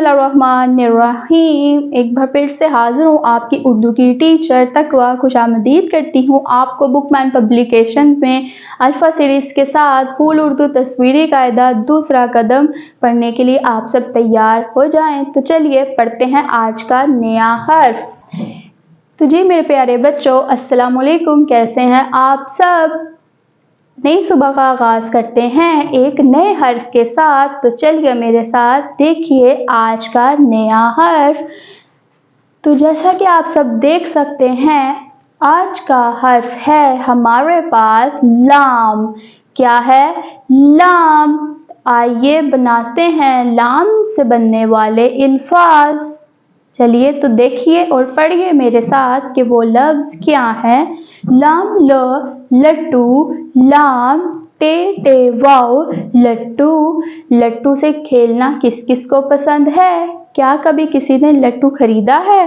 बिस्मिल्लाहिर्रहमानिर्रहीम। एक बार फिर से हाजिर हूँ आपकी उर्दू की टीचर तकवा। खुशामदीद करती हूँ आपको बुकमैन पब्लिकेशन में अल्फ़ा सीरीज़ के साथ फुल उर्दू तस्वीरी कायदा दूसरा कदम पढ़ने के लिए। आप सब तैयार हो जाएं तो चलिए पढ़ते हैं आज का नया हर्फ। तो जी मेरे प्यारे बच्चों, अस्सलाम वालेकुम। कैसे हैं आप सब? नई सुबह का आगाज़ करते हैं एक नए हर्फ के साथ। तो चलिए मेरे साथ देखिए आज का नया हर्फ। तो जैसा कि आप सब देख सकते हैं आज का हर्फ है हमारे पास लाम। क्या है? लाम। आइए बनाते हैं लाम से बनने वाले अल्फाज। चलिए तो देखिए और पढ़िए मेरे साथ कि वो लफ्ज़ क्या है। लाम ल लट्टू, लाम टे टे वाओ लट्टू। लट्टू से खेलना किस किस को पसंद है? क्या कभी किसी ने लट्टू खरीदा है?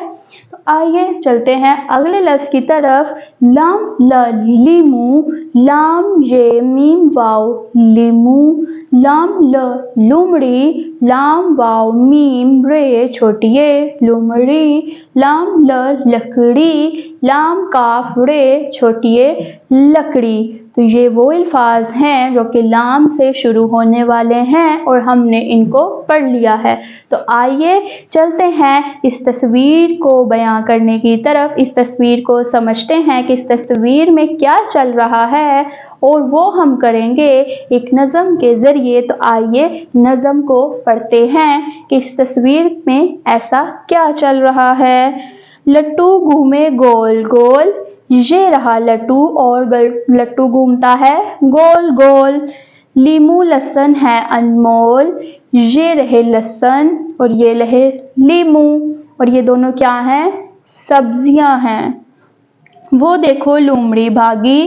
तो आइए चलते हैं अगले लफ्ज़ की तरफ। लाम ल लीमू, लाम ये मीम वाओ लीमू। लाम ल लुमड़ी, लाम वाओ मीम रे छोटी ए लुमड़ी। लाम ल लकड़ी, लाम काफ रे छोटी ए लकड़ी। तो ये वो अल्फाज हैं जो कि लाम से शुरू होने वाले हैं और हमने इनको पढ़ लिया है। तो आइए चलते हैं इस तस्वीर को बयां करने की तरफ। इस तस्वीर को समझते हैं कि इस तस्वीर में क्या चल रहा है और वो हम करेंगे एक नज़म के ज़रिए। तो आइए नज़म को पढ़ते हैं कि इस तस्वीर में ऐसा क्या चल रहा है। लट्टू घूमे गोल गोल, ये रहा लट्टू और लट्टू घूमता है गोल गोल। लीमू लहसुन है अनमोल, ये रहे लहसुन और ये रहे लीमू। और ये दोनों क्या हैं? सब्जियां हैं। वो देखो लोमड़ी भागी,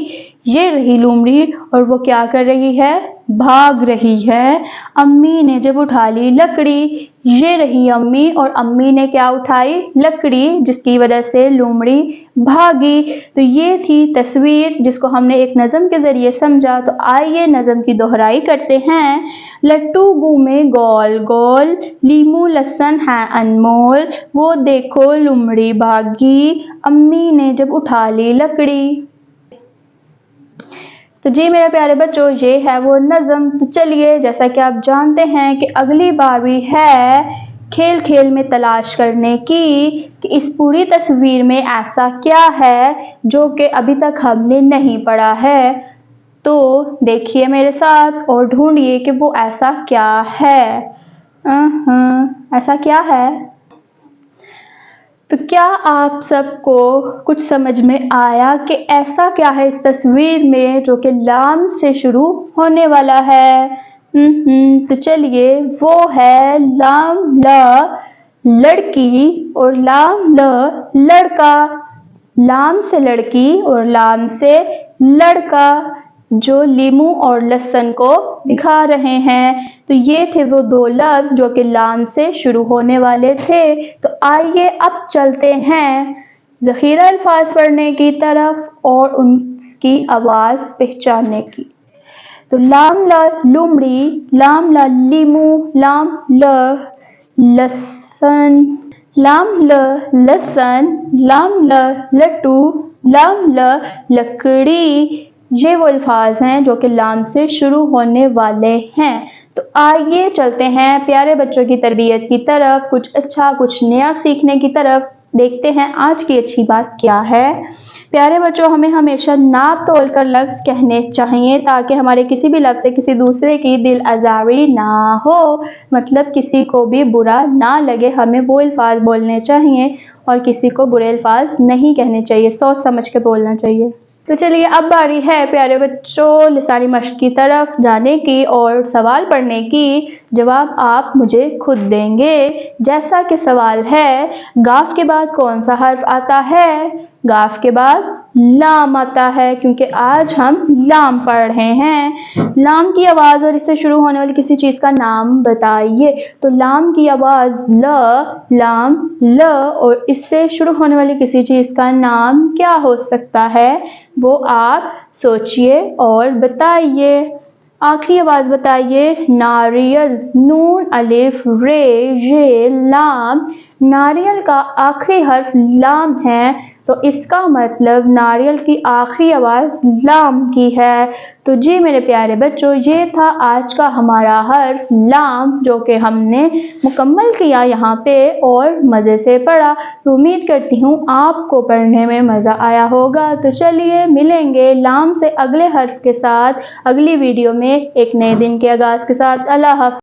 ये रही लोमड़ी और वो क्या कर रही है? भाग रही है। अम्मी ने जब उठा ली लकड़ी, ये रही अम्मी और अम्मी ने क्या उठाई? लकड़ी, जिसकी वजह से लोमड़ी भागी। तो ये थी तस्वीर जिसको हमने एक नज़म के ज़रिए समझा। तो आइए नज़म की दोहराई करते हैं। लट्टू घूमे गोल गोल, लीमू लहसुन है अनमोल। वो देखो लोमड़ी भागी, अम्मी ने जब उठा ली लकड़ी। तो जी मेरे प्यारे बच्चों, ये है वो नज़म। तो चलिए जैसा कि आप जानते हैं कि अगली बारी है खेल खेल में तलाश करने की कि इस पूरी तस्वीर में ऐसा क्या है जो कि अभी तक हमने नहीं पढ़ा है। तो देखिए मेरे साथ और ढूंढिए कि वो ऐसा क्या है। ऐसा क्या है? तो क्या आप सबको कुछ समझ में आया कि ऐसा क्या है इस तस्वीर में जो कि लाम से शुरू होने वाला है? तो चलिए वो है लाम ल लड़की और लाम ल लड़का। लाम से लड़की और लाम से लड़का जो लीमू और लहसुन को दिखा रहे हैं। तो ये थे वो दो लफ्ज़ जो कि लाम से शुरू होने वाले थे। तो आइए अब चलते हैं ज़ख़ीरा अल्फाज पढ़ने की तरफ और उनकी आवाज़ पहचानने की। तो लाम ला लुमड़ी, लाम ला लीमू, लाम ल लहसुन, लाम ल लहसुन, लाम ल लट्टू, लाम ल लकड़ी। ये वो अल्फाज हैं जो कि लाम से शुरू होने वाले हैं। तो आइए चलते हैं प्यारे बच्चों की तरबियत की तरफ, कुछ अच्छा कुछ नया सीखने की तरफ। देखते हैं आज की अच्छी बात क्या है। प्यारे बच्चों, हमें हमेशा नाप तोल कर लफ्ज़ कहने चाहिए ताकि हमारे किसी भी लफ्ज़ से किसी दूसरे की दिल आज़ारी ना हो, मतलब किसी को भी बुरा ना लगे। हमें वो अल्फाज बोलने चाहिए और किसी को बुरे अल्फाज नहीं कहने चाहिए, सोच समझ के बोलना चाहिए। तो चलिए अब बारी है प्यारे बच्चों लिसानी मश्क की तरफ जाने की और सवाल पढ़ने की। जवाब आप मुझे खुद देंगे। जैसा कि सवाल है, गाफ के बाद कौन सा हर्फ आता है? गाफ के बाद लाम आता है, क्योंकि आज हम लाम पढ़ रहे हैं। लाम की आवाज़ और इससे शुरू होने वाली किसी चीज़ का नाम बताइए। तो लाम की आवाज़ ल, लाम ल, और इससे शुरू होने वाली किसी चीज़ का नाम क्या हो सकता है? वो आप सोचिए और बताइए। आखिरी आवाज बताइए। नारियल, नून अलिफ रे ये लाम। नारियल का आखिरी हर्फ लाम है, तो इसका मतलब नारियल की आखिरी आवाज लाम की है। तो जी मेरे प्यारे बच्चों, ये था आज का हमारा हर्फ लाम, जो कि हमने मुकम्मल किया यहाँ पे और मज़े से पढ़ा। तो उम्मीद करती हूँ आपको पढ़ने में मज़ा आया होगा। तो चलिए मिलेंगे लाम से अगले हर्फ के साथ अगली वीडियो में एक नए दिन के आगाज़ के साथ। अल्लाह हाफ़िज़।